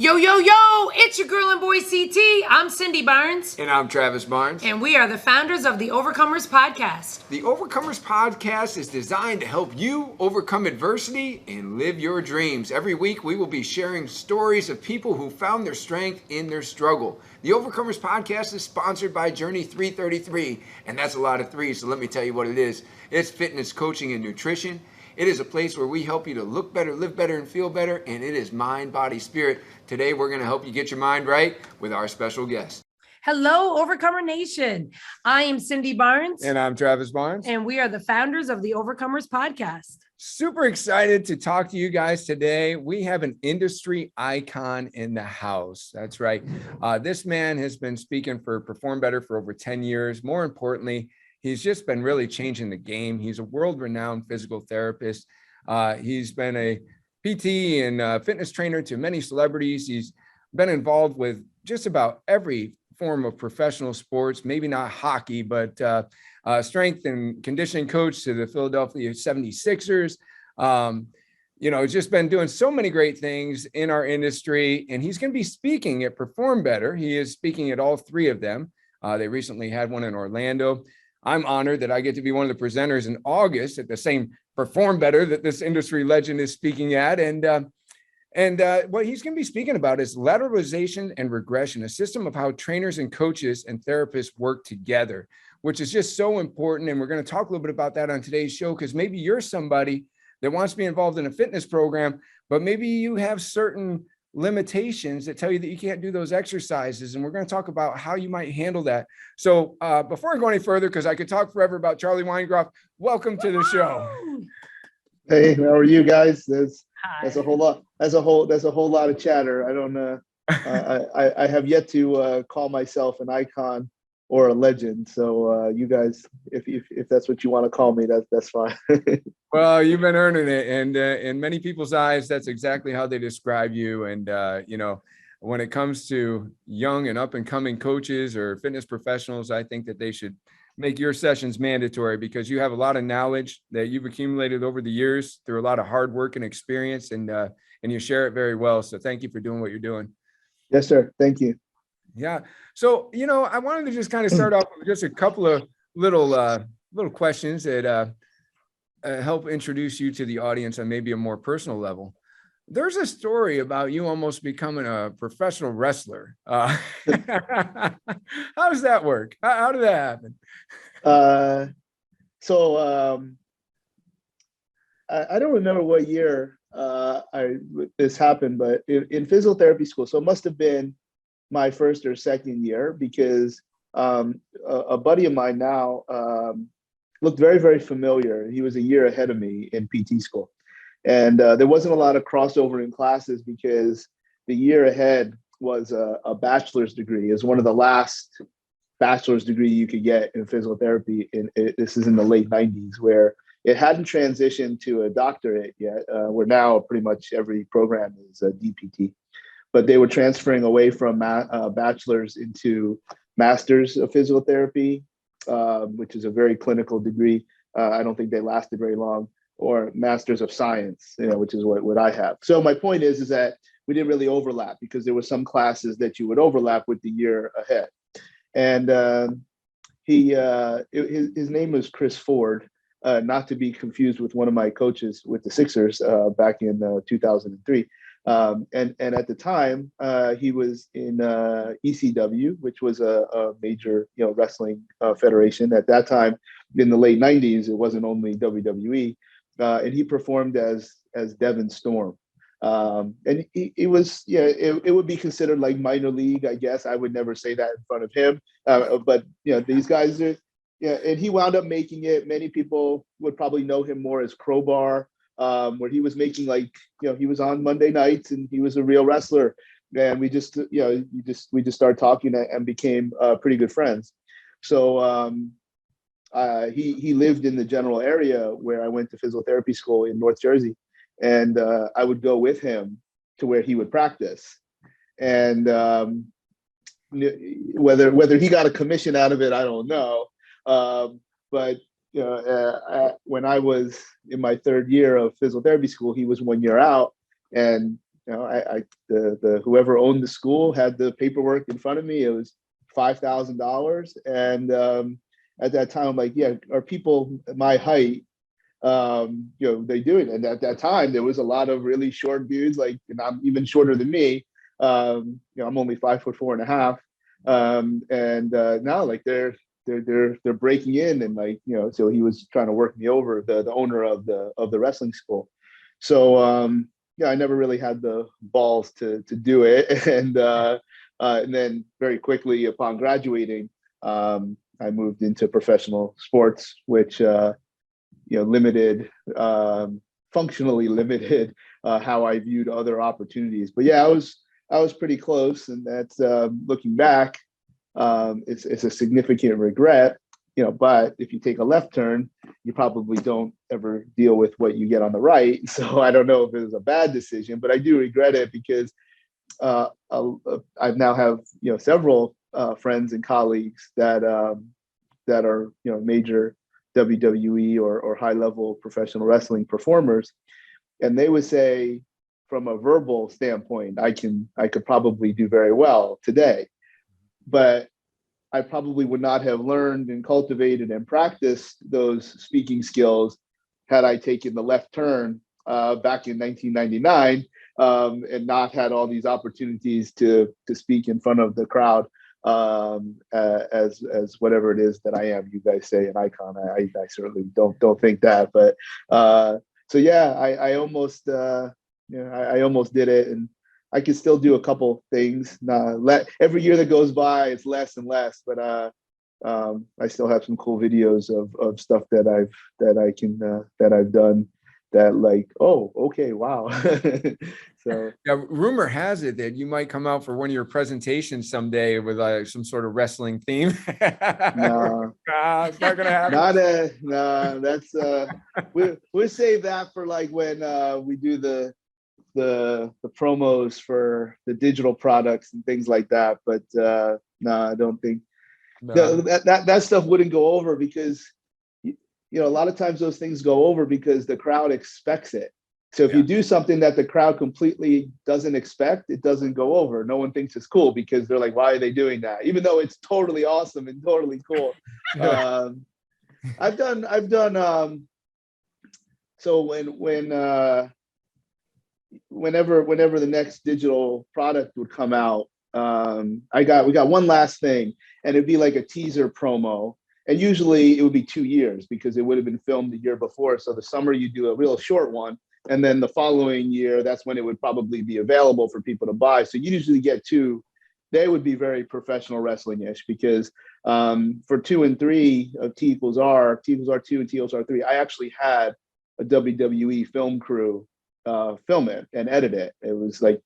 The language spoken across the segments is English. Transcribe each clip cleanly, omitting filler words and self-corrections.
Yo, yo, yo, it's your girl and boy CT. I'm Cindy Barnes. And I'm Travis Barnes. And we are the founders of the Overcomers Podcast. The Overcomers Podcast is designed to help you overcome adversity and live your dreams. Every week we will be sharing stories of people who found their strength in their struggle. The Overcomers Podcast is sponsored by Journey 333, and that's a lot of threes, so let me tell you what it is. It's fitness, coaching, and nutrition. It is a place where we help you to look better, live better, and feel better, and it is mind, body, spirit. Today, we're going to help you get your mind right with our special guest. Hello, Overcomer Nation. I am Cindy Barnes. And I'm Travis Barnes. And we are the founders of the Overcomers Podcast. Super excited to talk to you guys today. We have an industry icon in the house. That's right. This man has been speaking for Perform Better for over 10 years. More importantly, he's just been really changing the game. He's a world-renowned physical therapist. He's been a PT and fitness trainer to many celebrities. He's been involved with just about every form of professional sports, maybe not hockey, but strength and conditioning coach to the Philadelphia 76ers. He's just been doing so many great things in our industry, and he's going to be speaking at Perform Better. He is speaking at all three of them. They recently had one in Orlando. I'm honored that I get to be one of the presenters in August at the same Perform Better that this industry legend is speaking at. And what he's going to be speaking about is lateralization and regression, a system of how trainers and coaches and therapists work together, which is just so important. And we're going to talk a little bit about that on today's show, because maybe you're somebody that wants to be involved in a fitness program, but maybe you have certain limitations that tell you that you can't do those exercises. And we're going to talk about how you might handle that. So before I go any further, because I could talk forever about Charlie Weingroff, welcome to the show. Hey, how are you guys? That's a whole lot. That's a whole lot of chatter. I don't I have yet to call myself an icon or a legend. So you guys, if that's what you want to call me, that's fine. Well, you've been earning it, and in many people's eyes, that's exactly how they describe you. And when it comes to young and up and coming coaches or fitness professionals, I think that they should make your sessions mandatory, because you have a lot of knowledge that you've accumulated over the years through a lot of hard work and experience, and you share it very well. So thank you for doing what you're doing. Yes, sir. Thank you. Yeah. So, I wanted to just kind of start off with just a couple of little questions that help introduce you to the audience on maybe a more personal level. There's a story about you almost becoming a professional wrestler. How does that work? How did that happen? I don't remember what year this happened, but in physical therapy school, so it must have been my first or second year, because a buddy of mine now looked very, very familiar. He was a year ahead of me in PT school. And there wasn't a lot of crossover in classes, because the year ahead was a bachelor's degree. It was one of the last bachelor's degree you could get in physical therapy. This is in the late 90s, where it hadn't transitioned to a doctorate yet, where now pretty much every program is a DPT. But they were transferring away from bachelor's into master's of physical therapy, which is a very clinical degree. I don't think they lasted very long. Or masters of science, which is what I have. So my point is that we didn't really overlap, because there were some classes that you would overlap with the year ahead. And his name was Chris Ford, not to be confused with one of my coaches with the Sixers back in 2003. And at the time, he was in ECW, which was a major wrestling federation. At that time, in the late 90s, it wasn't only WWE. And he performed as Devin Storm. And it would be considered like minor league, I guess. I would never say that in front of him. But these guys are, and he wound up making it. Many people would probably know him more as Crowbar, where he was making he was on Monday nights, and he was a real wrestler. And we just started talking and became pretty good friends. So he lived in the general area where I went to physical therapy school in North Jersey, and I would go with him to where he would practice. And whether he got a commission out of it, I don't know. But when I was in my third year of physical therapy school, he was 1 year out, and the whoever owned the school had the paperwork in front of me. It was $5,000, and at that time, I'm like, yeah, are people my height? They do it. And at that time, there was a lot of really short dudes, like, and I'm even shorter than me. I'm only 5'4.5". And now, like, they're breaking in, and like, so he was trying to work me over, the owner of the wrestling school. So I never really had the balls to do it. And then very quickly upon graduating, I moved into professional sports, which functionally limited how I viewed other opportunities. But yeah, I was pretty close, and that's looking back, it's a significant regret. But if you take a left turn, you probably don't ever deal with what you get on the right. So I don't know if it was a bad decision, but I do regret it, because I now have several friends and colleagues that are major WWE or high level professional wrestling performers, and they would say, from a verbal standpoint, I could probably do very well today, but I probably would not have learned and cultivated and practiced those speaking skills had I taken the left turn back in 1999, and not had all these opportunities to speak in front of the crowd, as whatever it is that I am. You guys say an icon. I certainly don't think that, but so yeah, I almost I almost did it, and I can still do a couple things. Every year that goes by, it's less and less, but I still have some cool videos of stuff that I've done that, like, oh, okay, wow. So yeah, rumor has it that you might come out for one of your presentations someday with some sort of wrestling theme. No, it's not gonna happen. no, that's we'll save that for like when we do the promos for the digital products and things like that. But no, I don't think that stuff wouldn't go over, because a lot of times those things go over because the crowd expects it. So if you do something that the crowd completely doesn't expect, it doesn't go over. No one thinks it's cool, because they're like, why are they doing that? Even though it's totally awesome and totally cool. I've done so whenever the next digital product would come out, we got one last thing, and it'd be like a teaser promo. And usually it would be 2 years, because it would have been filmed the year before. So the summer you do a real short one, and then the following year, that's when it would probably be available for people to buy. So you usually get two. They would be very professional wrestling-ish, because for 2 and 3 of T equals R 2 and T equals R 3, I actually had a WWE film crew film it and edit it. It was like,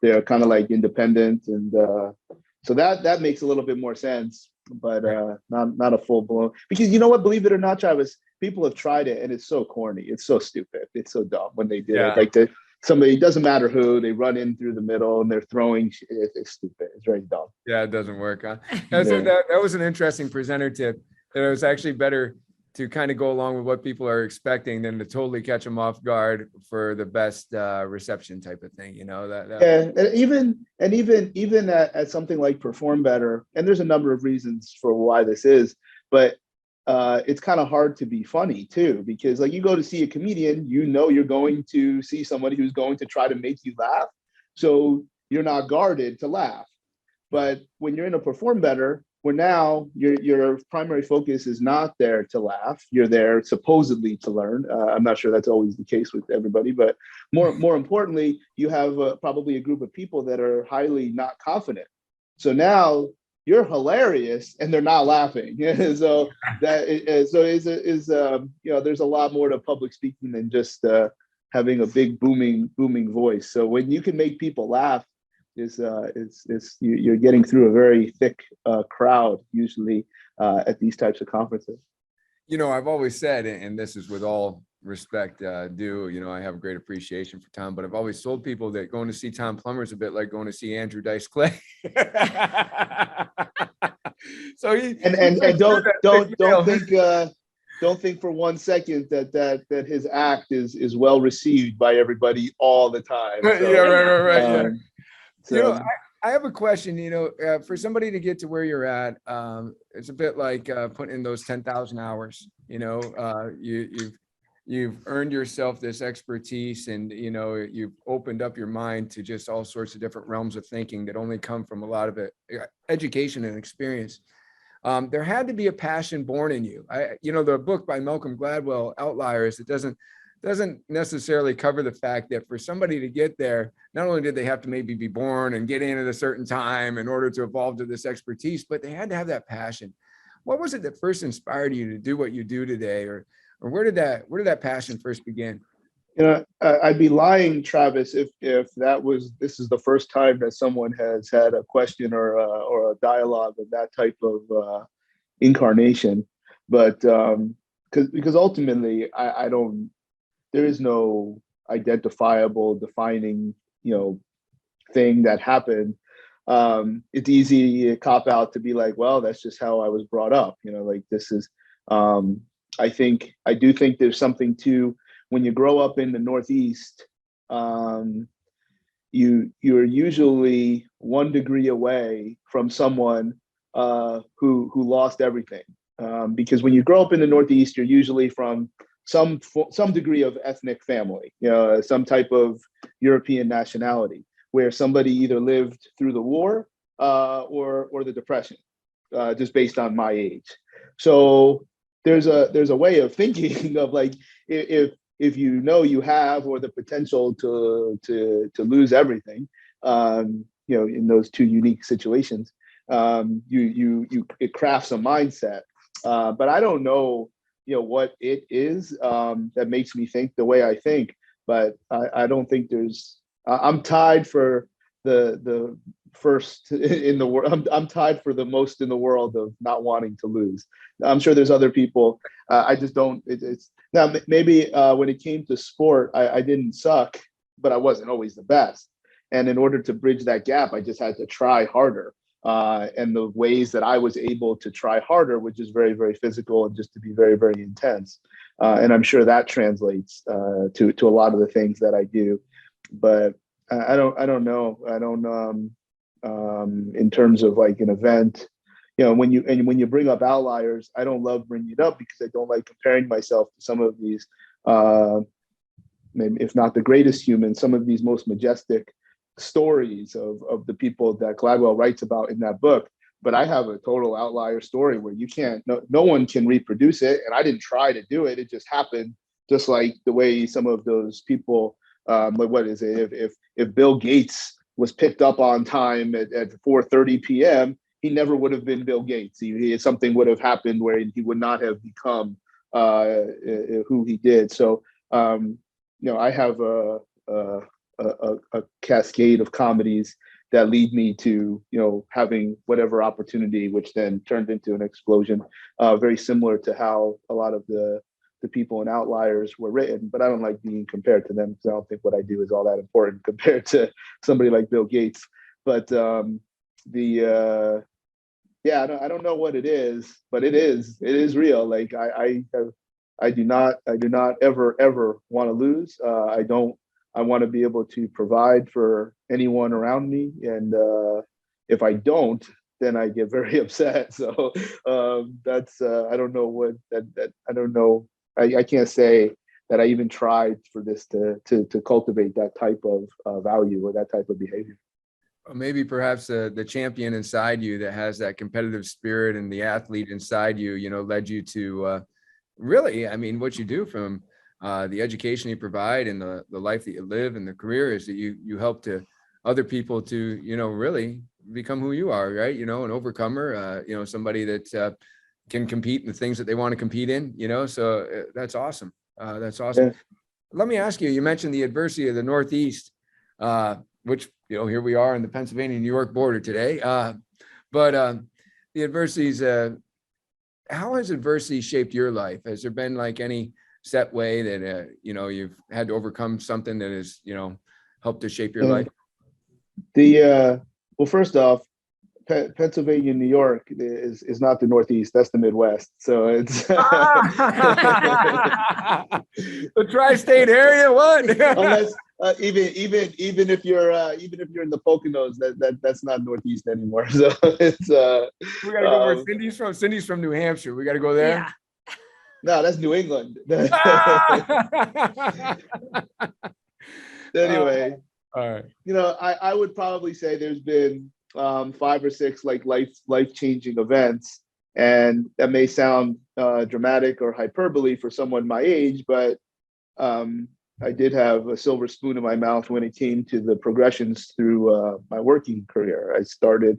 they're kind of like independent, and so that makes a little bit more sense, but not a full blown. Because you know what, believe it or not, Travis, people have tried it, and it's so corny, it's so stupid, it's so dumb when they did it. Like somebody, it doesn't matter who, they run in through the middle and they're throwing. It's stupid. It's very dumb. Yeah, it doesn't work. Huh? So that was an interesting presenter tip. That it was actually better to kind of go along with what people are expecting than to totally catch them off guard for the best reception type of thing. Yeah, and even at something like Perform Better, and there's a number of reasons for why this is, but it's kind of hard to be funny too, because like, you go to see a comedian, you're going to see somebody who's going to try to make you laugh, so you're not guarded to laugh. But when you're in a Perform Better, where now your primary focus is not there to laugh, you're there supposedly to learn. I'm not sure that's always the case with everybody, but more importantly, you have probably a group of people that are highly not confident. So now you're hilarious, and they're not laughing. So there's a lot more to public speaking than just having a big booming voice. So when you can make people laugh, you're getting through a very thick crowd usually at these types of conferences. I've always said, and this is with all respect due, I have a great appreciation for Tom, but I've always told people that going to see Tom Plummer is a bit like going to see Andrew Dice Clay. So don't don't think for one second that his act is well received by everybody all the time. So, Yeah, right. Yeah. So, You know, I have a question, for somebody to get to where you're at, it's a bit like putting in those 10,000 hours, you've earned yourself this expertise, and, you've opened up your mind to just all sorts of different realms of thinking that only come from a lot of education and experience. There had to be a passion born in you. The book by Malcolm Gladwell, Outliers, it doesn't necessarily cover the fact that for somebody to get there, not only did they have to maybe be born and get in at a certain time in order to evolve to this expertise, but they had to have that passion. What was it that first inspired you to do what you do today, or where did that passion first begin? I'd be lying, Travis, if this is the first time that someone has had a question or a dialogue of that type of incarnation. But because ultimately, I don't. There is no identifiable, defining, thing that happened. It's easy to cop out to be like, well, that's just how I was brought up. Like this is. I do think there's something to when you grow up in the Northeast. You're usually 1 degree away from someone who lost everything. Because when you grow up in the Northeast, you're usually from some degree of ethnic family, some type of European nationality, where somebody either lived through the war or the Depression, just based on my age. So there's a way of thinking of like if you have or the potential to lose everything, in those two unique situations, it crafts a mindset. But I don't know, what it is that makes me think the way I think. But I don't think I'm tied for the first in the world. I'm tied for the most in the world of not wanting to lose. I'm sure there's other people. I just don't. It's now maybe when it came to sport, I didn't suck, but I wasn't always the best. And in order to bridge that gap, I just had to try harder. And the ways that I was able to try harder, which is very, very physical and just to be very, very intense. And I'm sure that translates to a lot of the things that I do. But I don't know. I don't in terms of like an event, when you bring up Outliers, I don't love bringing it up because I don't like comparing myself to some of these, maybe if not the greatest humans, some of these most majestic stories of the people that Gladwell writes about in that book. But I have a total outlier story where no one can reproduce it. And I didn't try to do it. It just happened, just like the way some of those people, like what is it? If Bill Gates was picked up on time at 4:30 p.m., he never would have been Bill Gates. Something would have happened where he would not have become who he did. So, I have a cascade of comedies that lead me to, having whatever opportunity, which then turned into an explosion, very similar to how a lot of the people in Outliers were written. But I don't like being compared to them because I don't think what I do is all that important compared to somebody like Bill Gates. But I don't know what it is, but it is real. Like I do not ever want to lose. I want to be able to provide for anyone around me. And if I don't, then I get very upset. So that's, I don't know what that I don't know. I can't say that I even tried for this to cultivate that type of value or that type of behavior. Maybe perhaps the champion inside you that has that competitive spirit and the athlete inside you, led you to really, I mean, what you do from the education you provide and the life that you live and the career is that you help to other people to, really become who you are, right? An overcomer, somebody that can compete in the things that they want to compete in, so that's awesome. That's awesome. Yeah. Let me ask you, you mentioned the adversity of the Northeast, which, here we are on the Pennsylvania-New York border today. But the adversities, how has adversity shaped your life? Has there been like any set way that, you've had to overcome something that has, helped to shape your life? Well, first off, Pennsylvania, New York is not the Northeast. That's the Midwest. So it's The tri-state area. What? unless even if you're in the Poconos, that's not Northeast anymore. So it's We got to go where Cindy's from. Cindy's from New Hampshire. We got to go there. Yeah. no, that's New England. Anyway, all right. I would probably say there's been 5 or 6 like life-changing events, and that may sound dramatic or hyperbole for someone my age, but I did have a silver spoon in my mouth when it came to the progressions through my working career. I started,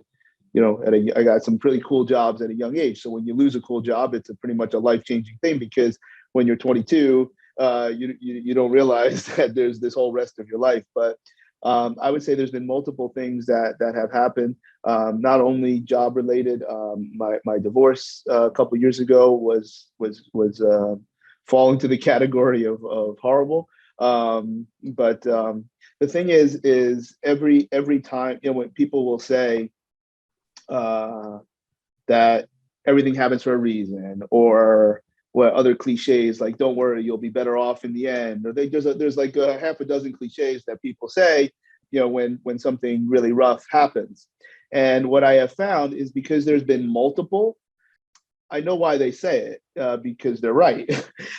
I got some pretty cool jobs at a young age. So when you lose a cool job, it's pretty much a life-changing thing, because when you're 22, you don't realize that there's this whole rest of your life. But I would say there's been multiple things that have happened, not only job related. My divorce a couple of years ago was fall into the category of horrible. But the thing is every time, when people will say that everything happens for a reason, or what other cliches like "don't worry, you'll be better off in the end," or there's like a half a dozen cliches that people say, when something really rough happens. And what I have found is, because there's been multiple, I know why they say it, because they're right.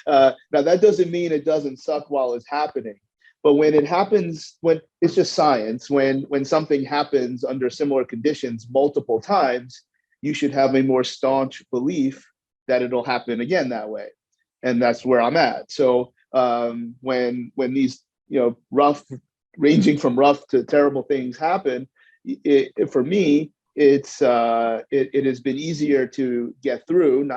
Now that doesn't mean it doesn't suck while it's happening, but when it happens, when it's just science, when something happens under similar conditions multiple times, you should have a more staunch belief that it'll happen again that way. And that's where I'm at. So when these, rough, ranging from rough to terrible things happen, for me, it has been easier to get through.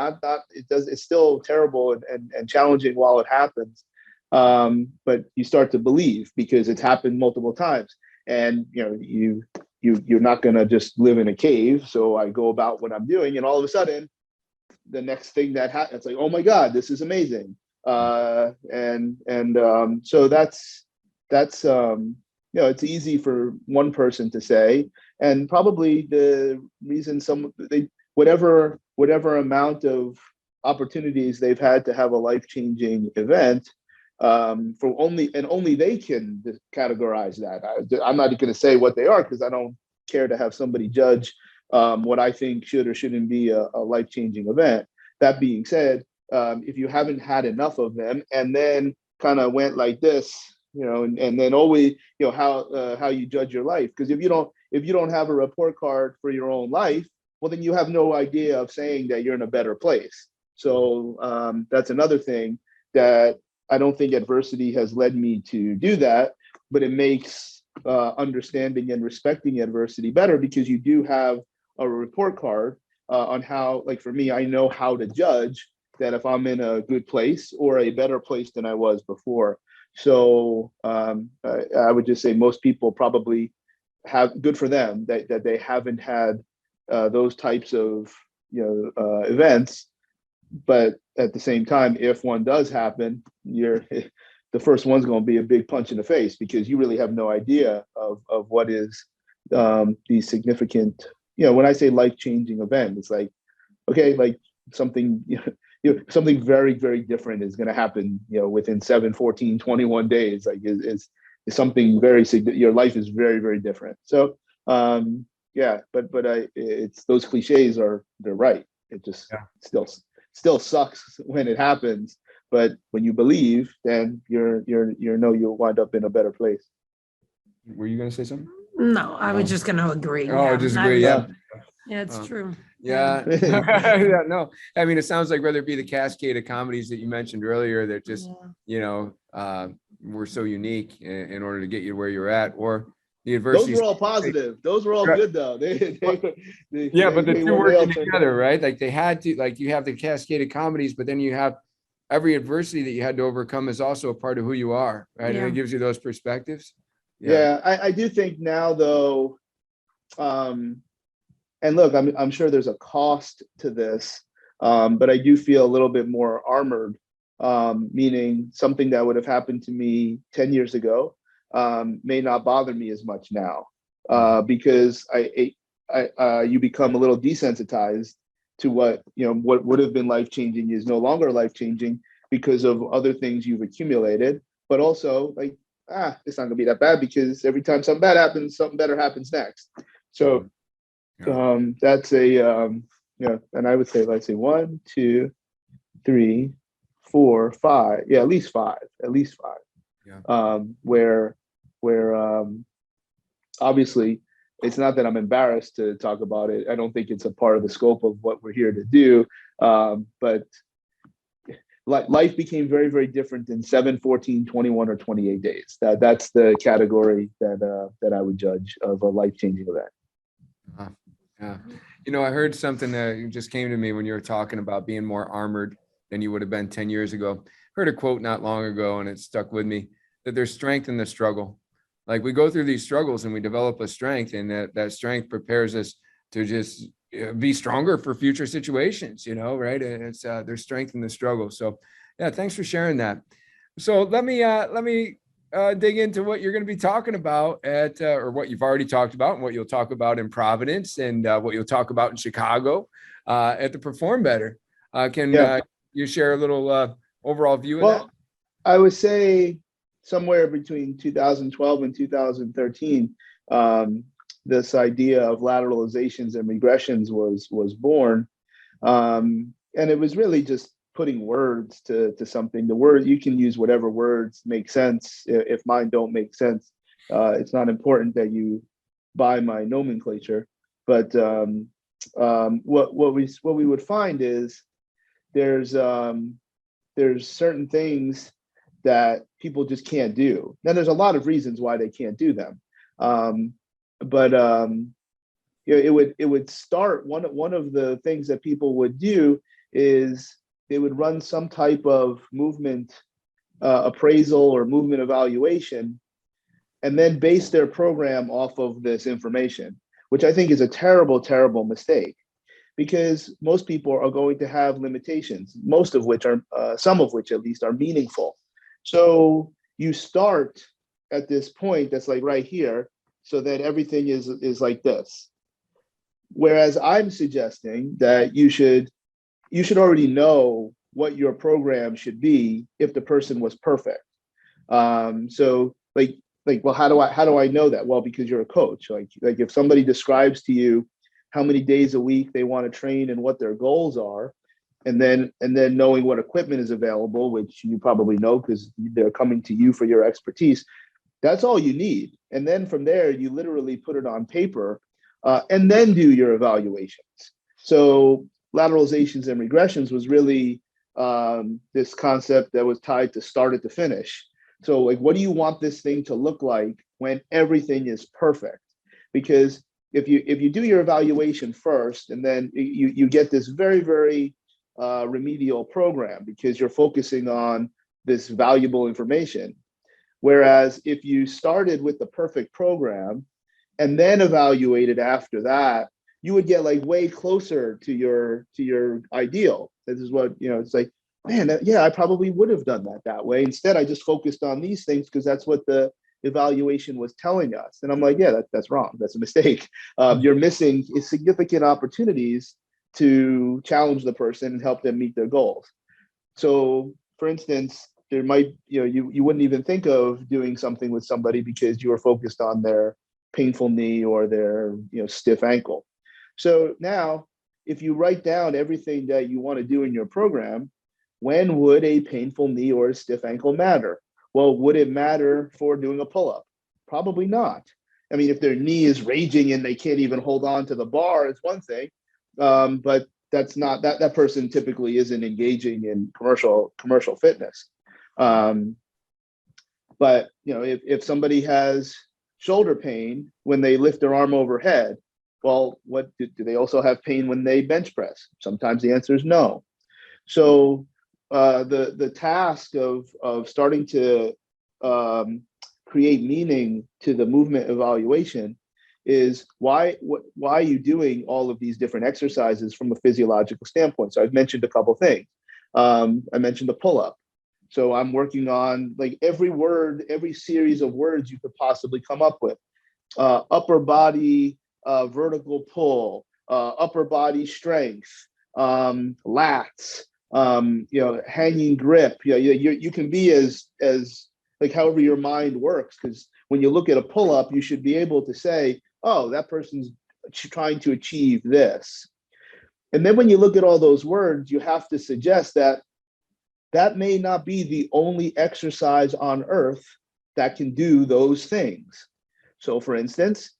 It's still terrible and challenging while it happens. But you start to believe, because it's happened multiple times, and you're not going to just live in a cave. So I go about what I'm doing, and all of a sudden, the next thing that happens, it's like, oh my God, this is amazing. So that's it's easy for one person to say, and probably the reason whatever amount of opportunities they've had to have a life-changing event, only they can categorize that. I'm not going to say what they are, because I don't care to have somebody judge what I think should or shouldn't be a life-changing event. That being said, if you haven't had enough of them, and then kind of went like this, and then always, how you judge your life. Because if you don't have a report card for your own life, well, then you have no idea of saying that you're in a better place. So that's another thing, that I don't think adversity has led me to do that, but it makes understanding and respecting adversity better, because you do have a report card on how, like for me, I know how to judge that if I'm in a good place or a better place than I was before. So I would just say most people probably have, good for them that they haven't had those types of events. But at the same time, if one does happen, the first one's going to be a big punch in the face, because you really have no idea of what is the significant, when I say life-changing event, it's like, okay, like something, something very, very different is going to happen, within 7, 14, 21 days. Like is something very significant. Your life is very, very different. So yeah, but it's, those cliches they're right. It just still sucks when it happens. But when you believe, then you'll wind up in a better place. Were you going to say something? No, I was just going to agree. Oh, just agree. Yeah. Yeah, it's true. Yeah. Yeah. No, I mean, it sounds like, whether it be the cascade of comedies that you mentioned earlier, that just, were so unique in order to get you where you're at, or the adversity. Those were all positive. Those were all good, though. But the two working together, right? Like they had to, like, you have the cascade of comedies, but then you have every adversity that you had to overcome is also a part of who you are, right? Yeah. And it gives you those perspectives. Yeah, I do think now, though, and look, I'm sure there's a cost to this, but I do feel a little bit more armored, meaning something that would have happened to me 10 years ago may not bother me as much now, because you become a little desensitized to what would have been life changing is no longer life changing because of other things you've accumulated. But also, like, it's not gonna be that bad because every time something bad happens, something better happens next. So that's and I would say, let's say 1, 2, 3, 4, 5. Yeah, at least five. Yeah. Where obviously it's not that I'm embarrassed to talk about it. I don't think it's a part of the scope of what we're here to do. But life became very, very different in 7, 14, 21, or 28 days. That's the category that I would judge of a life-changing event. Yeah. I heard something that just came to me when you were talking about being more armored than you would have been 10 years ago. Heard a quote not long ago, and it stuck with me, that there's strength in the struggle. Like, we go through these struggles and we develop a strength, and that strength prepares us to just be stronger for future situations, right? And it's there's strength in the struggle. So yeah, thanks for sharing that. So let me dig into what you're going to be talking about or what you've already talked about, and what you'll talk about in Providence, and what you'll talk about in Chicago at the Perform Better. Can you share a little overall view of that? I would say somewhere between 2012 and 2013, this idea of lateralizations and regressions was born. And it was really just putting words to something. The word, you can use whatever words make sense. If mine don't make sense, it's not important that you buy my nomenclature. But what we would find is there's certain things that people just can't do. Now, there's a lot of reasons why they can't do them. But it would start, one of the things that people would do is they would run some type of movement appraisal or movement evaluation, and then base their program off of this information, which I think is a terrible, terrible mistake, because most people are going to have limitations, most of which are, some of which at least are meaningful. So you start at this point that's like right here, so that everything is like this. Whereas I'm suggesting that you should already know what your program should be if the person was perfect. So well, how do I know that? Well, because you're a coach. Like if somebody describes to you how many days a week they want to train and what their goals are, and then knowing what equipment is available, which you probably know because they're coming to you for your expertise, that's all you need. And then from there, you literally put it on paper and then do your evaluations. So lateralizations and regressions was really this concept that was tied to start it to finish. So like, what do you want this thing to look like when everything is perfect? Because if you do your evaluation first, and then you get this very, very remedial program because you're focusing on this valuable information. Whereas if you started with the perfect program and then evaluated after that, you would get like way closer to your ideal. This is what, it's like, man, I probably would have done that way. Instead, I just focused on these things because that's what the evaluation was telling us. And I'm like, yeah, that's wrong. That's a mistake. You're missing significant opportunities to challenge the person and help them meet their goals. So for instance, there might, you wouldn't even think of doing something with somebody because you were focused on their painful knee or their, stiff ankle. So now, if you write down everything that you want to do in your program, when would a painful knee or a stiff ankle matter? Well, would it matter for doing a pull-up? Probably not. I mean, if their knee is raging and they can't even hold on to the bar, it's one thing. But that's not, that person typically isn't engaging in commercial fitness. But if somebody has shoulder pain when they lift their arm overhead, well, what do they also have pain when they bench press? Sometimes the answer is no. So the task of starting to create meaning to the movement evaluation is why are you doing all of these different exercises from a physiological standpoint? So I've mentioned a couple things. I mentioned the pull-up. So I'm working on like every series of words you could possibly come up with. Upper body vertical pull, upper body strength, lats, hanging grip. You can be as like however your mind works, because when you look at a pull-up, you should be able to say, oh, that person's trying to achieve this. And then when you look at all those words, you have to suggest that that may not be the only exercise on earth that can do those things. So for instance,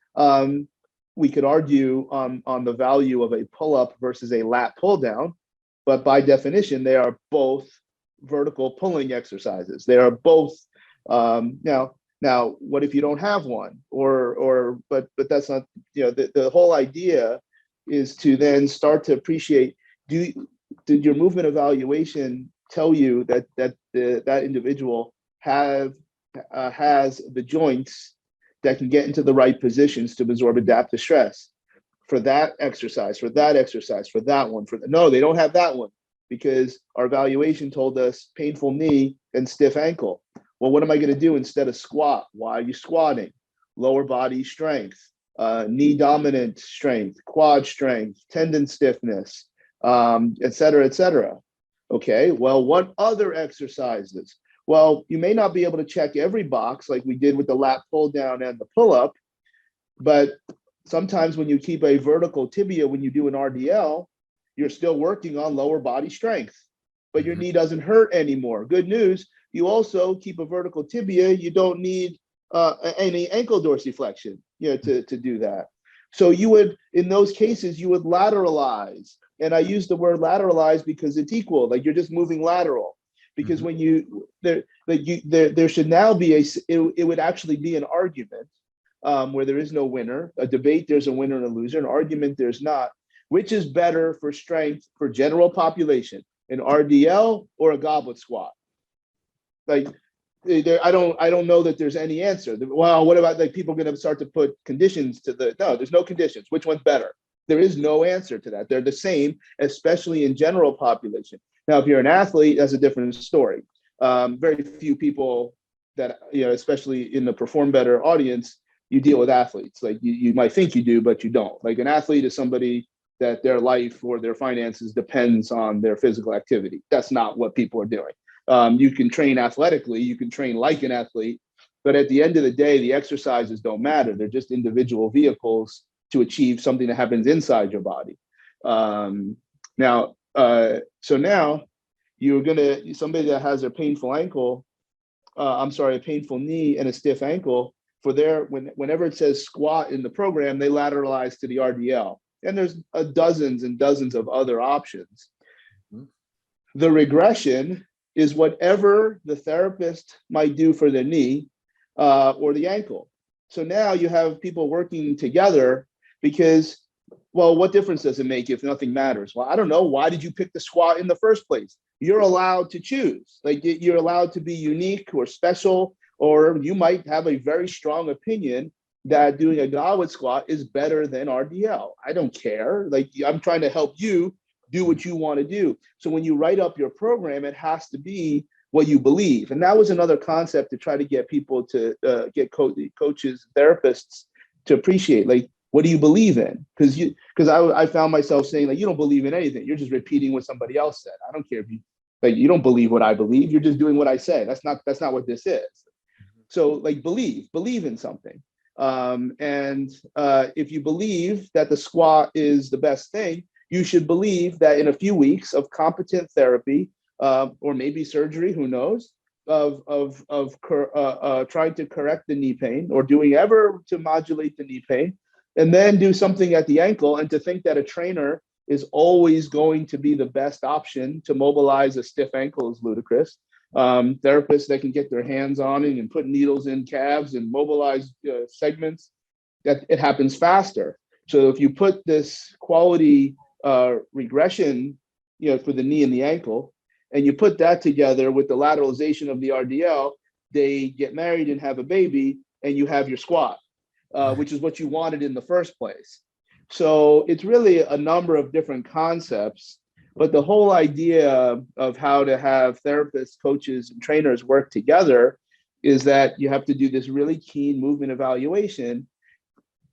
we could argue on the value of a pull-up versus a lat pull-down, but by definition, they are both vertical pulling exercises. They are both, now, what if you don't have one? But that's not, the whole idea is to then start to appreciate, did your movement evaluation tell you that that individual has the joints that can get into the right positions to absorb adaptive stress for that exercise, for that one, no, they don't have that one, because our evaluation told us painful knee and stiff ankle. Well, what am I going to do instead of squat? Why are you squatting? Lower body strength, knee dominant strength, quad strength, tendon stiffness, et cetera, et cetera. Okay, well, what other exercises? Well, you may not be able to check every box like we did with the lat pull down and the pull up, but sometimes when you keep a vertical tibia, when you do an RDL, you're still working on lower body strength, but your knee doesn't hurt anymore. Good news, you also keep a vertical tibia, you don't need any ankle dorsiflexion, to do that. So you would, in those cases, you would lateralize. And I use the word lateralize because it's equal, like you're just moving lateral. Because when there should now be it would actually be an argument where there is no winner, a debate, there's a winner and a loser, an argument, there's not. Which is better for strength for general population, an RDL or a goblet squat? Like, I don't know that there's any answer. Well, what about like people going to start to put conditions to no, there's no conditions. Which one's better? There is no answer to that. They're the same, especially in general population. Now, if you're an athlete, that's a different story. Very few people that, especially in the Perform Better audience, you deal with athletes. Like you might think you do, but you don't. Like an athlete is somebody that their life or their finances depends on their physical activity. That's not what people are doing. You can train athletically, you can train like an athlete, but at the end of the day, the exercises don't matter. They're just individual vehicles to achieve something that happens inside your body. So now you're somebody that has a painful ankle, a painful knee and a stiff ankle, whenever it says squat in the program, they lateralize to the RDL. And there's dozens and dozens of other options. The regression is whatever the therapist might do for the knee or the ankle. So now you have people working together because, well, what difference does it make if nothing matters? Well, I don't know. Why did you pick the squat in the first place? You're allowed to choose. Like you're allowed to be unique or special, or you might have a very strong opinion that doing a goblet squat is better than RDL. I don't care. Like I'm trying to help you do what you want to do. So when you write up your program, it has to be what you believe. And that was another concept to try to get people to get coaches, therapists to appreciate, like, what do you believe in? Because I found myself saying, like, you don't believe in anything. You're just repeating what somebody else said. I don't care if you don't believe what I believe. You're just doing what I say. That's not what this is. So like believe in something. If you believe that the squat is the best thing, you should believe that in a few weeks of competent therapy, or maybe surgery, who knows, of trying to correct the knee pain or doing ever to modulate the knee pain, and then do something at the ankle, and to think that a trainer is always going to be the best option to mobilize a stiff ankle is ludicrous. Therapists that can get their hands on it and put needles in calves and mobilize segments, that it happens faster. So if you put this quality regression, for the knee and the ankle, and you put that together with the lateralization of the RDL, they get married and have a baby, and you have your squat, which is what you wanted in the first place. So it's really a number of different concepts, but the whole idea of how to have therapists, coaches, and trainers work together is that you have to do this really keen movement evaluation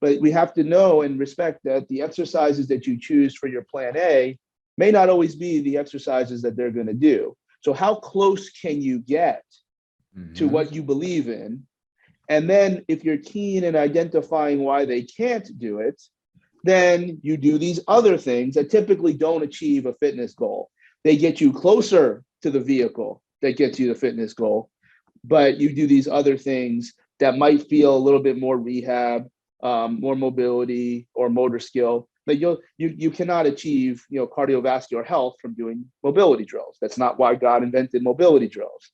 But we have to know and respect that the exercises that you choose for your plan A may not always be the exercises that they're going to do. So how close can you get to what you believe in? And then if you're keen in identifying why they can't do it, then you do these other things that typically don't achieve a fitness goal. They get you closer to the vehicle that gets you the fitness goal, but you do these other things that might feel a little bit more rehab, more mobility or motor skill. But you cannot achieve cardiovascular health from doing mobility drills. That's not why God invented mobility drills.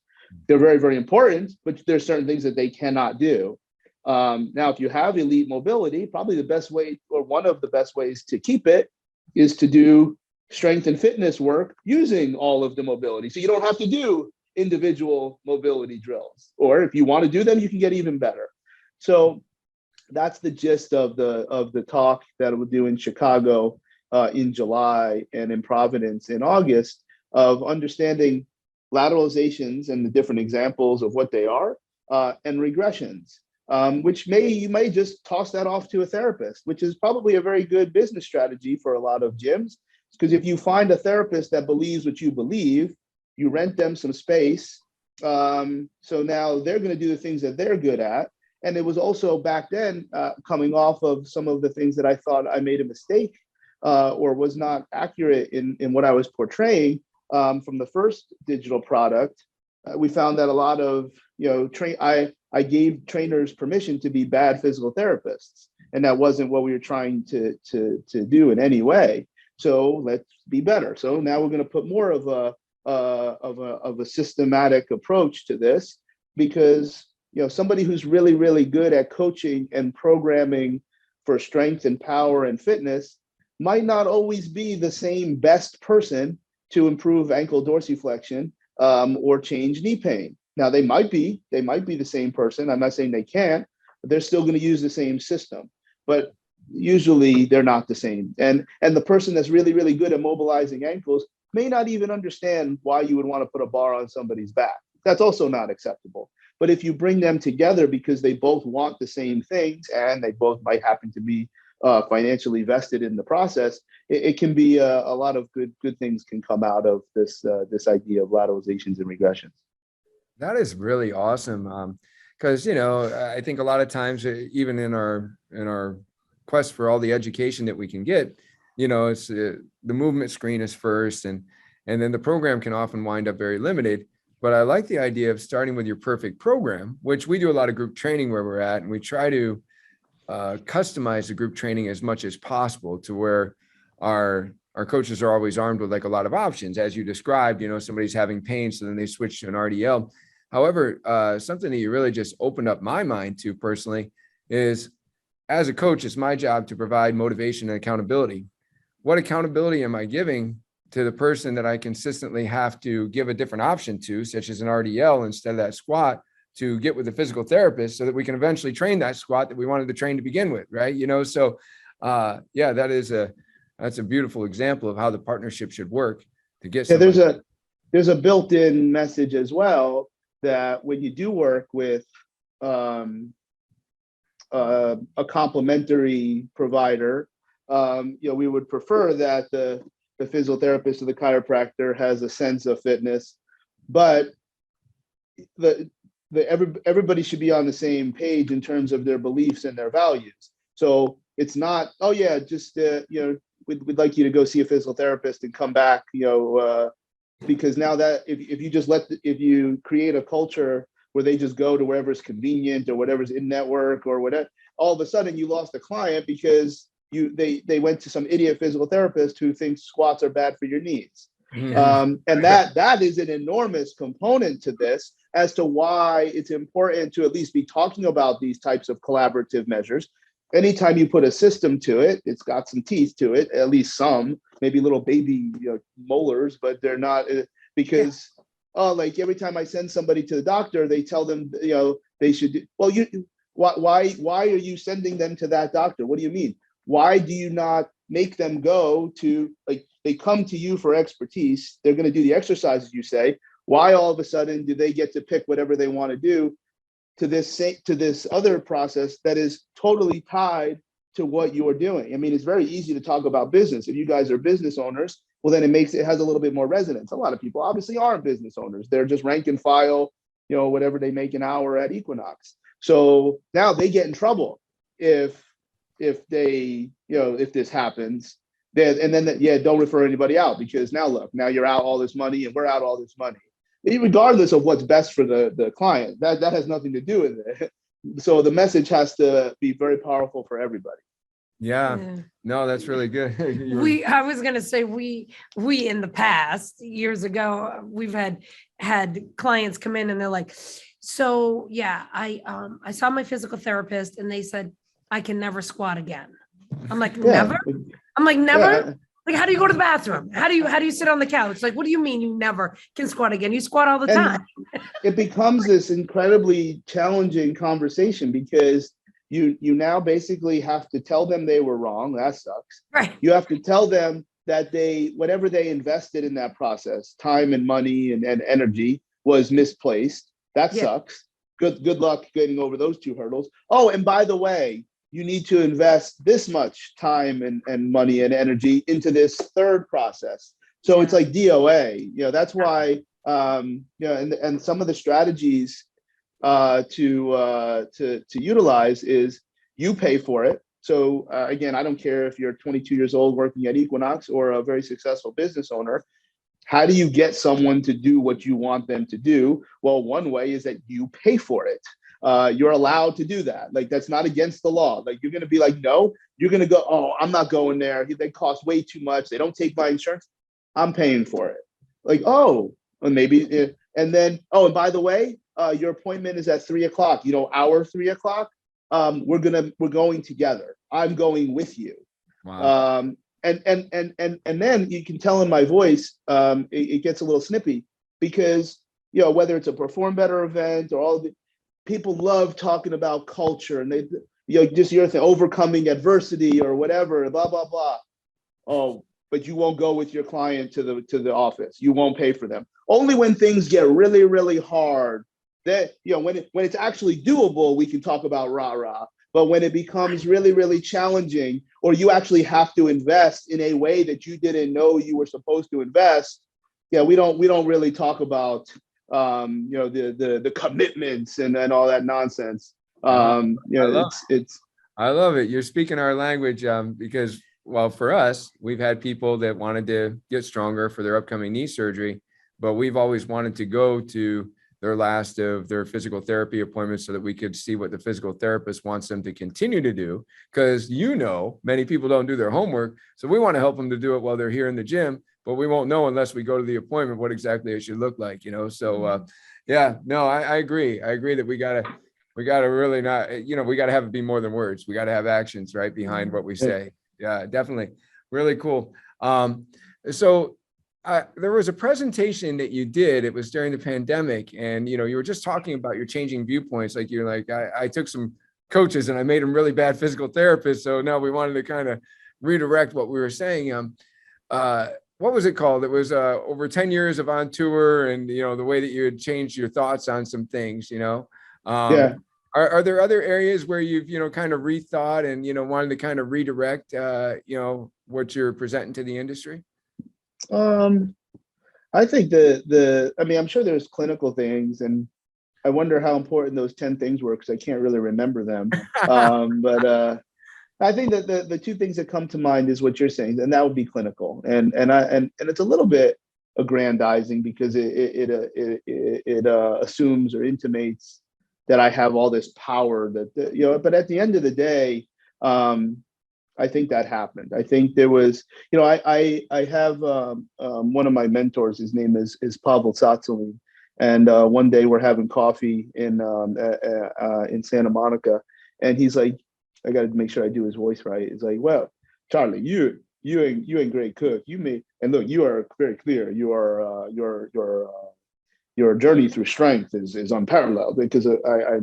They're very, very important, but there's certain things that they cannot do. Now, if you have elite mobility, probably the best way, or one of the best ways to keep it, is to do strength and fitness work using all of the mobility. So you don't have to do individual mobility drills, or if you want to do them, you can get even better. So that's the gist of the talk that we'll do in Chicago in July and in Providence in August, of understanding lateralizations and the different examples of what they are, and regressions, which you may just toss that off to a therapist, which is probably a very good business strategy for a lot of gyms. Because if you find a therapist that believes what you believe, you rent them some space. So now they're going to do the things that they're good at. And it was also back then coming off of some of the things that I thought I made a mistake or was not accurate in what I was portraying from the first digital product. We found that a lot of, I gave trainers permission to be bad physical therapists, and that wasn't what we were trying to do in any way. So let's be better. So now we're going to put more of a systematic approach to this, because somebody who's really, really good at coaching and programming for strength and power and fitness might not always be the same best person to improve ankle dorsiflexion or change knee pain. Now they might be the same person. I'm not saying they can't, but they're still going to use the same system. But usually they're not the same. And the person that's really, really good at mobilizing ankles may not even understand why you would want to put a bar on somebody's back. That's also not acceptable. But if you bring them together because they both want the same things and they both might happen to be financially vested in the process, it can be a lot of good things can come out of this idea of lateralizations and regressions. That is really awesome. Because I think a lot of times, even in our quest for all the education that we can get, it's the movement screen is first, and then the program can often wind up very limited. But I like the idea of starting with your perfect program, which we do a lot of group training where we're at, and we try to customize the group training as much as possible to where our coaches are always armed with like a lot of options. As you described, somebody's having pain, so then they switch to an RDL. However, something that you really just opened up my mind to personally is, as a coach, it's my job to provide motivation and accountability. What accountability am I giving to the person that I consistently have to give a different option to, such as an RDL instead of that squat, to get with the physical therapist so that we can eventually train that squat that we wanted to train to begin with, right? So that's a beautiful example of how the partnership should work to get somebody. There's a built-in message as well, that when you do work with a complementary provider, we would prefer that the physiotherapist or the chiropractor has a sense of fitness, but everybody should be on the same page in terms of their beliefs and their values. So it's not, we'd like you to go see a physical therapist and come back, because now that if you create a culture where they just go to wherever's convenient or whatever's in network or whatever, all of a sudden you lost a client because they went to some idiot physical therapist who thinks squats are bad for your knees. And that is an enormous component to this as to why it's important to at least be talking about these types of collaborative measures. Anytime you put a system to it, it's got some teeth to it, at least some, maybe little baby molars, but they're not, because like every time I send somebody to the doctor, they tell them they should why are you sending them to that doctor? What do you mean? Why do you not make them go to, like, they come to you for expertise, they're going to do the exercises you say, why all of a sudden do they get to pick whatever they want to do to this other process that is totally tied to what you're doing. I mean, it's very easy to talk about business. If you guys are business owners, well, then it has a little bit more resonance. A lot of people obviously aren't business owners. They're just rank and file, whatever they make an hour at Equinox. So now they get in trouble if this happens. Don't refer anybody out, because now look, now you're out all this money and we're out all this money, regardless of what's best for the client. That has nothing to do with it. So the message has to be very powerful for everybody. Yeah. No, that's really good. I was going to say, we in the past years ago, we've had clients come in and they're like, so yeah, I saw my physical therapist and they said, I can never squat again. I'm like, never? I'm like, never? Yeah. Like, how do you go to the bathroom? How do you sit on the couch? Like, what do you mean you never can squat again? You squat all the time. It becomes this incredibly challenging conversation, because you now basically have to tell them they were wrong. That sucks. Right. You have to tell them that whatever they invested in that process, time and money and energy, was misplaced. That sucks. Good luck getting over those two hurdles. Oh, and by the way, you need to invest this much time and money and energy into this third process. So it's like DOA. That's why and some of the strategies to utilize is you pay for it. So again, I don't care if you're 22 years old working at Equinox or a very successful business owner. How do you get someone to do what you want them to do? Well, one way is that you pay for it. You're allowed to do that. Like, that's not against the law. Like, you're going to be like, no, you're going to go, oh, I'm not going there. They cost way too much. They don't take my insurance. I'm paying for it. Like, oh, and maybe, and then, oh, and by the way, your appointment is at 3:00, our 3:00. We're going together. I'm going with you. Wow. And then you can tell in my voice, it gets a little snippy, because, whether it's a Perform Better event or all of the people love talking about culture, and they, just your thing, overcoming adversity or whatever, blah, blah, blah. Oh, but you won't go with your client to the office. You won't pay for them. Only when things get really, really hard, that, when it's actually doable, we can talk about rah-rah. But when it becomes really, really challenging, or you actually have to invest in a way that you didn't know you were supposed to invest, we don't really talk about the commitments and all that nonsense. I love it. You're speaking our language, because, well, for us, we've had people that wanted to get stronger for their upcoming knee surgery, but we've always wanted to go to their last of their physical therapy appointments so that we could see what the physical therapist wants them to continue to do. Because, many people don't do their homework. So we want to help them to do it while they're here in the gym, but we won't know unless we go to the appointment what exactly it should look like, So I agree. I agree that we gotta really not, we gotta have it be more than words. We gotta have actions right behind what we say. Yeah, definitely. Really cool. So there was a presentation that you did. It was during the pandemic, and you were just talking about your changing viewpoints. Like, you're like, I took some coaches and I made them really bad physical therapists. So now we wanted to kind of redirect what we were saying. What was it called? It was over 10 years of on tour, and the way that you had changed your thoughts on some things. Are there other areas where you've kind of rethought and wanted to kind of redirect what you're presenting to the industry? I think I'm sure there's clinical things, and I wonder how important those 10 things were, because I can't really remember them. But I think that the two things that come to mind is what you're saying, and that would be clinical. And it's a little bit aggrandizing, because it assumes or intimates that I have all this power but at the end of the day, I think that happened. I think there was, I have one of my mentors. His name is Pavel Tsatsouline, and one day we're having coffee in Santa Monica, and he's like, I got to make sure I do his voice right. It's like, well, Charlie, you ain't great cook. And look, you are very clear. Your journey through strength is unparalleled, because I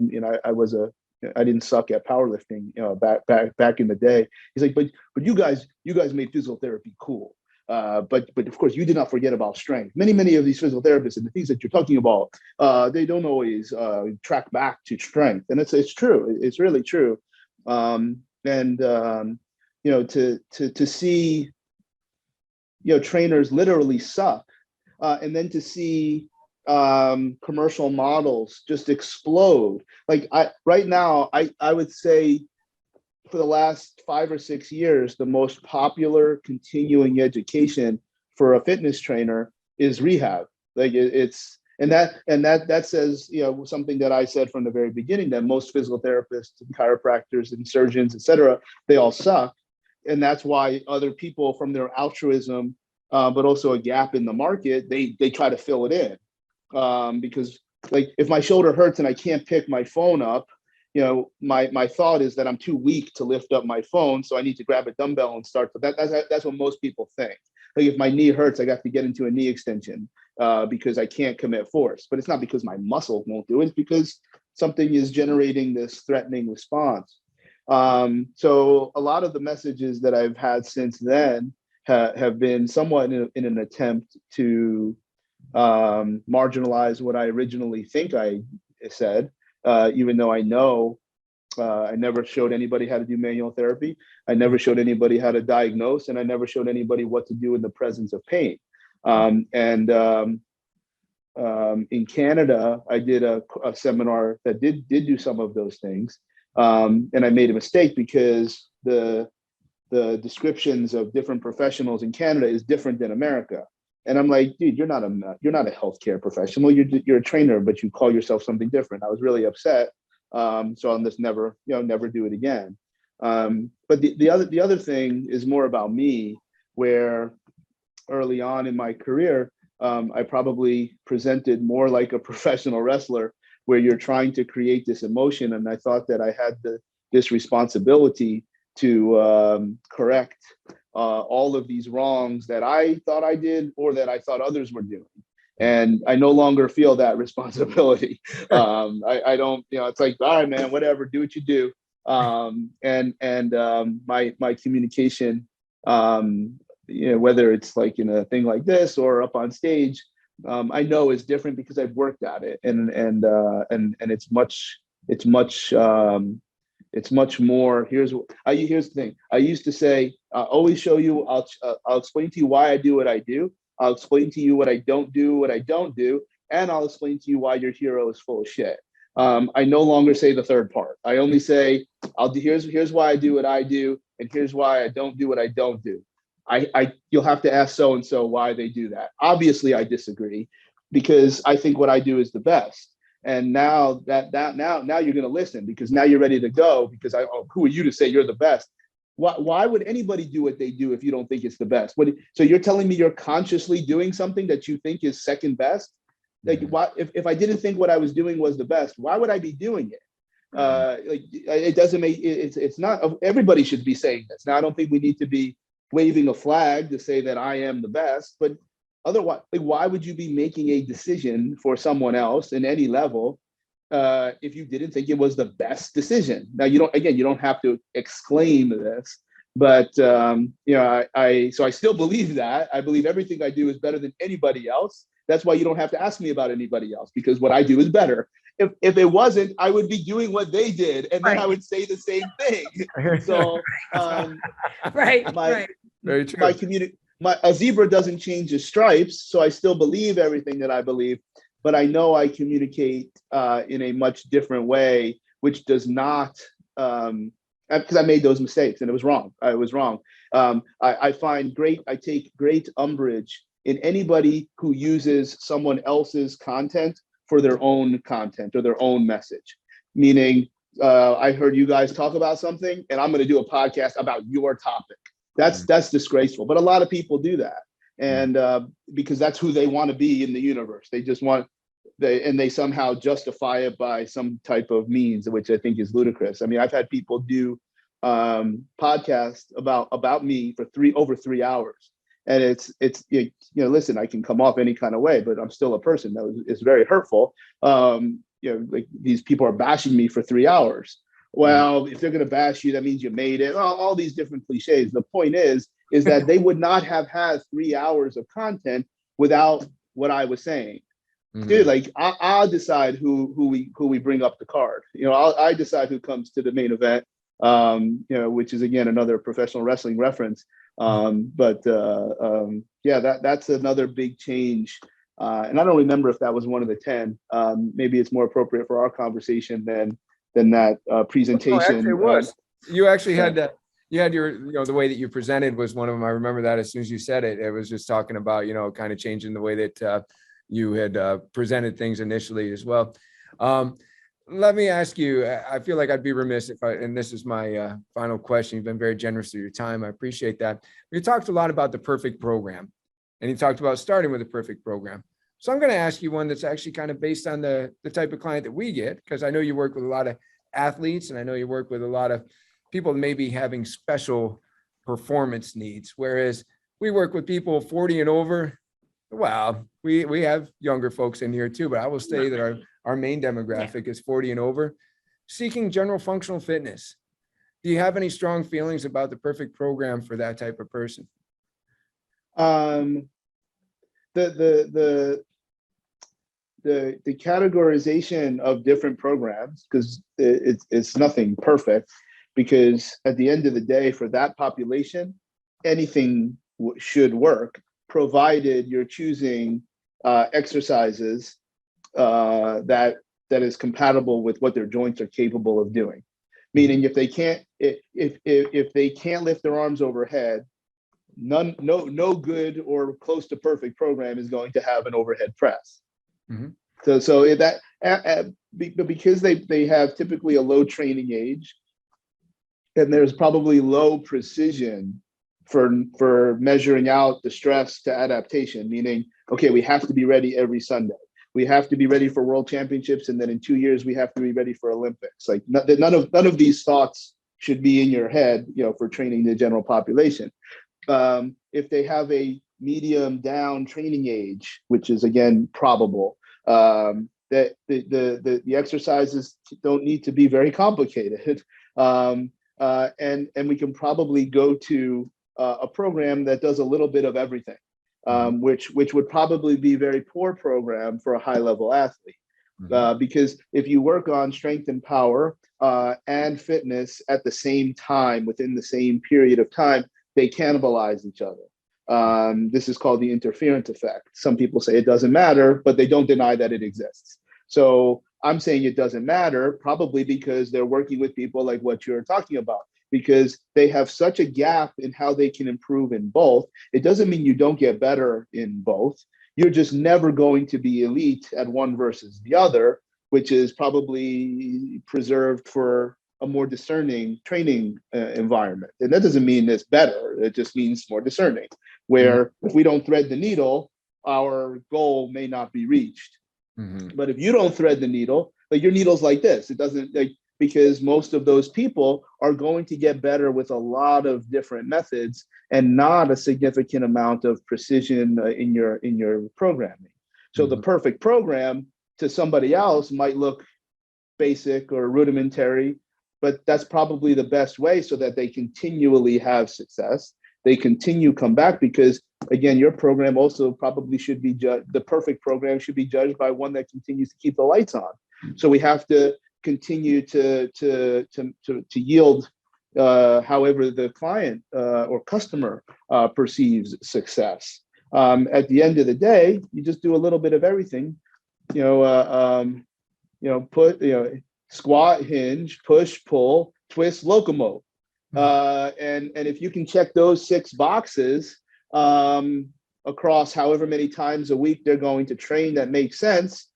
didn't suck at powerlifting, back in the day. He's like, but you guys made physical therapy cool. But of course, you did not forget about strength. Many of these physical therapists and the things that you're talking about, they don't always track back to strength. And it's true. It's really true. and to see trainers literally suck, and then to see commercial models just explode. Like right now, I would say for the last 5 or 6 years, the most popular continuing education for a fitness trainer is rehab. Like it's and that says something that I said from the very beginning, that most physical therapists and chiropractors and surgeons, etc., they all suck, and that's why other people, from their altruism, but also a gap in the market, they try to fill it in, because like if my shoulder hurts and I can't pick my phone up, my thought is that I'm too weak to lift up my phone, so I need to grab a dumbbell and start. But that's what most people think. Like if my knee hurts, I got to get into a knee extension because I can't commit force. But it's not because my muscle won't do it. It's because something is generating this threatening response. So a lot of the messages that I've had since then have been somewhat in an attempt to marginalize what I originally think I said, even though I know I never showed anybody how to do manual therapy. I never showed anybody how to diagnose, and I never showed anybody what to do in the presence of pain. In Canada, I did a seminar that did do some of those things, and I made a mistake because the descriptions of different professionals in Canada is different than America. And I'm like, dude, you're not a healthcare professional. You're a trainer, but you call yourself something different. I was really upset. So I'll just never do it again. But the other thing is more about me, where early on in my career, I probably presented more like a professional wrestler, where you're trying to create this emotion. And I thought that I had this responsibility to correct all of these wrongs that I thought I did, or that I thought others were doing. And I no longer feel that responsibility. I don't, it's like, all right, man, whatever, do what you do. My communication, whether it's like in a thing like this or up on stage, I know is different because I've worked at it, and it's much more. Here's the thing. I used to say, I'll always show you. I'll explain to you why I do what I do. I'll explain to you what I don't do, and I'll explain to you why your hero is full of shit. I no longer say the third part. I only say, here's why I do what I do, and here's why I don't do what I don't do. You'll have to ask so and so why they do that. Obviously, I disagree, because I think what I do is the best. And now now you're going to listen, because now you're ready to go, because who are you to say you're the best? Why would anybody do what they do if you don't think it's the best? So you're telling me you're consciously doing something that you think is second best? Like, why, if I didn't think what I was doing was the best, why would I be doing it? Like, it doesn't make it's not. Everybody should be saying this. Now, I don't think we need to be waving a flag to say that I am the best, but otherwise, like, why would you be making a decision for someone else in any level if you didn't think it was the best decision? Now, you don't have to exclaim this, but I still believe that. I believe everything I do is better than anybody else. That's why you don't have to ask me about anybody else, because what I do is better. If it wasn't, I would be doing what they did, and then I would say the same thing. So, Very true. A zebra doesn't change its stripes, so I still believe everything that I believe, but I know I communicate in a much different way, which does not, because I made those mistakes and it was wrong. I was wrong. I take great umbrage in anybody who uses someone else's content for their own content or their own message. Meaning, I heard you guys talk about something, and I'm going to do a podcast about your topic. That's disgraceful. But a lot of people do that, and because that's who they want to be in the universe. They just want they somehow justify it by some type of means, which I think is ludicrous. I mean, I've had people do podcasts about me for over 3 hours. And it's listen, I can come off any kind of way, but I'm still a person. That is very hurtful. Like, these people are bashing me for 3 hours. Well, if they're going to bash you, that means you made it. All these different cliches. The point is that they would not have had 3 hours of content without what I was saying. Dude, like, I'll decide who we bring up the card. I decide who comes to the main event. which is again another professional wrestling reference. Yeah, that's another big change. And I don't remember if that was one of the 10. Maybe it's more appropriate for our conversation than that presentation. No, actually, it was. You actually so- had that. You had your, the way that you presented was one of them. I remember that as soon as you said it. It was just talking about, kind of changing the way that you had presented things initially as well. Let me ask you, I feel like I'd be remiss if and this is my final question. You've been very generous with your time. I appreciate that. You talked a lot about the perfect program, and you talked about starting with a perfect program. So I'm going to ask you one that's actually kind of based on the type of client that we get, because I know you work with a lot of athletes, and I know you work with a lot of people that may be having special performance needs, whereas we work with people 40 and over. Well, we have younger folks in here too, but I will say that our main demographic is 40 and over, seeking general functional fitness. Do you have any strong feelings about the perfect program for that type of person? The categorization of different programs, because it's nothing perfect, because at the end of the day, for that population, anything should work, provided you're choosing exercises that is compatible with what their joints are capable of doing. Meaning, if they can't lift their arms overhead, no good or close to perfect program is going to have an overhead press. Mm-hmm. Because they have typically a low training age, and there's probably low precision for measuring out the stress to adaptation, meaning, okay, we have to be ready every Sunday. We have to be ready for world championships. And then in 2 years, we have to be ready for Olympics. Like none of these thoughts should be in your head, for training the general population. If they have a medium down training age, which is again, probable, that the exercises don't need to be very complicated. And we can probably go to a program that does a little bit of everything, which would probably be a very poor program for a high level athlete. Because if you work on strength and power and fitness at the same time, within the same period of time, they cannibalize each other. This is called the interference effect. Some people say it doesn't matter, but they don't deny that it exists. So I'm saying it doesn't matter, probably because they're working with people like what you're talking about, because they have such a gap in how they can improve in both. It doesn't mean you don't get better in both. You're just never going to be elite at one versus the other, which is probably preserved for a more discerning training environment. And that doesn't mean it's better. It just means more discerning, where if we don't thread the needle, our goal may not be reached. But if you don't thread the needle, like your needle's like this, it doesn't, like, because most of those people are going to get better with a lot of different methods and not a significant amount of precision in your programming. So the perfect program to somebody else might look basic or rudimentary, but that's probably the best way so that they continually have success. They continue come back, because again, your program also probably should be judged. The perfect program should be judged by one that continues to keep the lights on. So we have to continue to yield however the client or customer perceives success. At the end of the day, you just do a little bit of everything. Squat, hinge, push, pull, twist, locomote. And if you can check those 6 boxes across however many times a week they're going to train, that makes sense.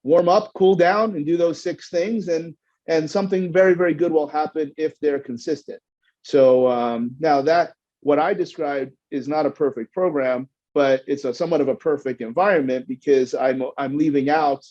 Warm up, cool down, and do those 6 things, and something very, very good will happen if they're consistent. So now that what I described is not a perfect program, but it's somewhat of a perfect environment, because I'm leaving out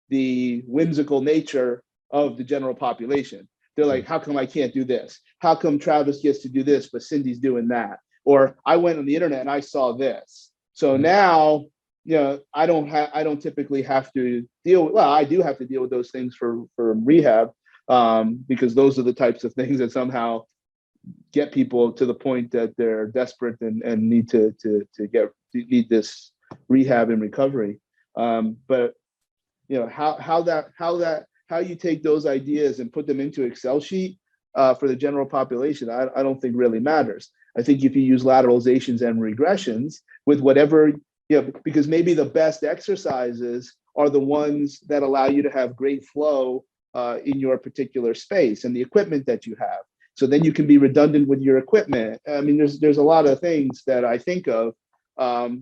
the whimsical nature of the general population. They're like, how come I can't do this? How come Travis gets to do this, but Cindy's doing that? Or I went on the internet and I saw this. So now, I don't typically have to deal with, well, I do have to deal with those things for rehab, because those are the types of things that somehow get people to the point that they're desperate and need need this rehab and recovery. But how you take those ideas and put them into Excel sheet, for the general population, I don't think really matters. I think if you use lateralizations and regressions with whatever, because maybe the best exercises are the ones that allow you to have great flow in your particular space and the equipment that you have. So then you can be redundant with your equipment. I mean, there's a lot of things that I think of,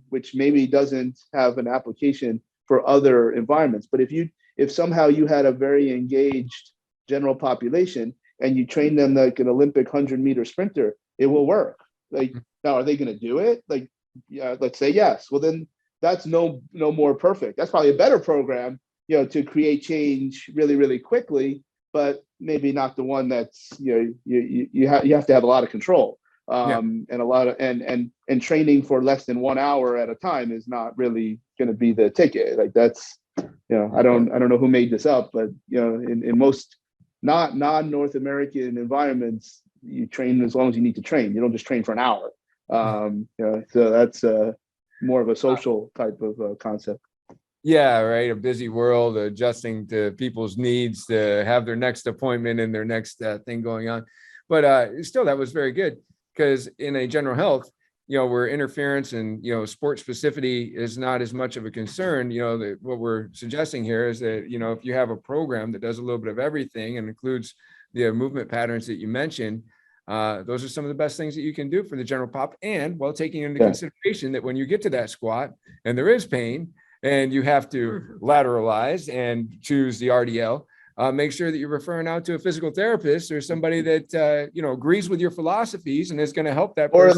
which maybe doesn't have an application for other environments. But if somehow you had a very engaged general population and you train them like an Olympic 100-meter sprinter, it will work. Like, now, are they going to do it? Like, yeah, let's say yes. Well, then that's no more perfect. That's probably a better program, to create change really, really quickly, but maybe not the one that's, you have to have a lot of control. And a lot of and training for less than 1 hour at a time is not really going to be the ticket. Like, that's, I don't know who made this up, but in most non-North American environments, you train as long as you need to train. You don't just train for an hour. So that's more of a social type of concept. Yeah, right. A busy world, adjusting to people's needs to have their next appointment and their next thing going on. But still, that was very good, because in a general health, where interference and, sport specificity is not as much of a concern, that what we're suggesting here is that, if you have a program that does a little bit of everything and includes the movement patterns that you mentioned, those are some of the best things that you can do for the general pop. And while taking into consideration that when you get to that squat and there is pain and you have to lateralize and choose the RDL, make sure that you're referring out to a physical therapist or somebody that, agrees with your philosophies and is going to help that person.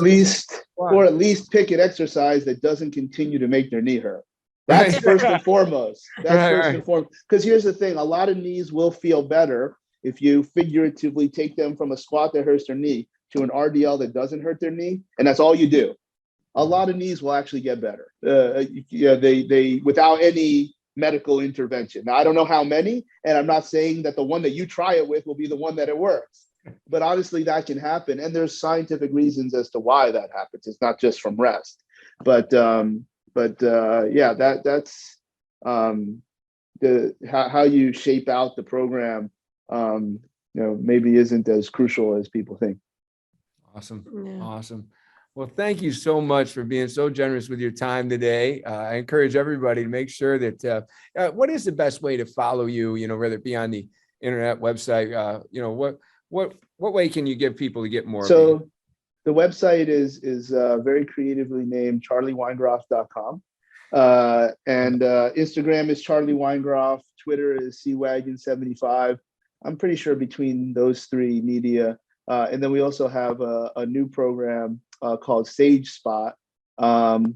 Or at least pick an exercise that doesn't continue to make their knee hurt. That's first and foremost. And foremost. Because here's the thing, a lot of knees will feel better if you figuratively take them from a squat that hurts their knee to an RDL that doesn't hurt their knee, and that's all you do. A lot of knees will actually get better. They without any medical intervention. Now, I don't know how many, and I'm not saying that the one that you try it with will be the one that it works. But honestly, that can happen, and there's scientific reasons as to why that happens. It's not just from rest, but that's how you shape out the program. Maybe isn't as crucial as people think. Awesome. Well, thank you so much for being so generous with your time today. I encourage everybody to make sure that, what is the best way to follow you, whether it be on the internet website, what way can you give people to get more? So the website is very creatively named charlieweingroff.com. And Instagram is Charlie Weingroff. Twitter is CWagon75. I'm pretty sure between those three media. And then we also have a new program called Sage Spot,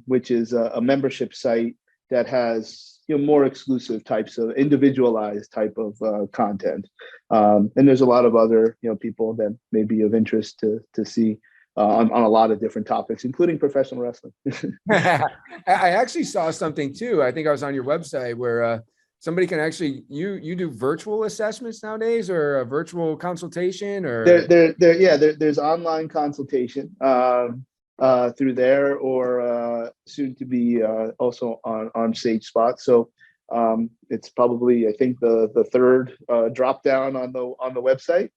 which is a membership site that has more exclusive types of individualized type of content. And there's a lot of other people that may be of interest to see on a lot of different topics, including professional wrestling. I actually saw something too. I think I was on your website where somebody can actually, you do virtual assessments nowadays, or a virtual consultation, or there's online consultation through there, or soon to be also on Sage Spot. So it's probably, I think, the third drop down on the website,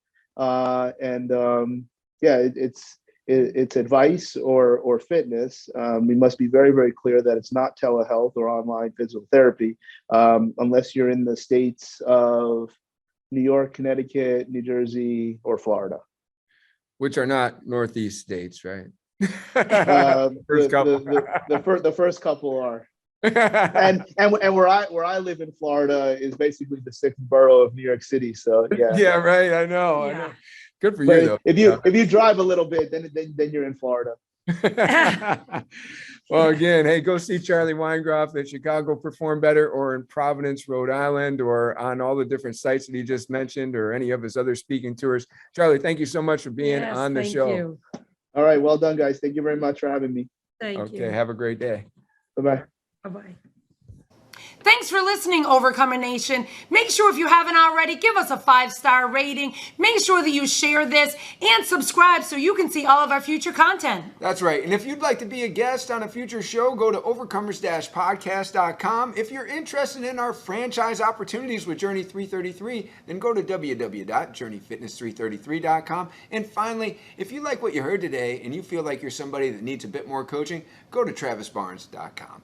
it's advice or fitness. We must be very, very clear that it's not telehealth or online physical therapy, unless you're in the states of New York, Connecticut, New Jersey, or Florida, which are not Northeast states, right? The first couple are. and where I live in Florida is basically the sixth borough of New York City. So yeah, right. I know. Good for you, though. If you drive a little bit, then you're in Florida. Well, again, hey, go see Charlie Weingroff at Chicago Perform Better, or in Providence, Rhode Island, or on all the different sites that he just mentioned, or any of his other speaking tours. Charlie, thank you so much for being on the show. You. All right, well done, guys. Thank you very much for having me. Thank you. Okay, have a great day. Bye-bye. Bye-bye. Thanks for listening, Overcomer Nation. Make sure if you haven't already, give us a 5-star rating. Make sure that you share this and subscribe so you can see all of our future content. That's right. And if you'd like to be a guest on a future show, go to overcomers-podcast.com. If you're interested in our franchise opportunities with Journey 333, then go to www.journeyfitness333.com. And finally, if you like what you heard today and you feel like you're somebody that needs a bit more coaching, go to travisbarnes.com.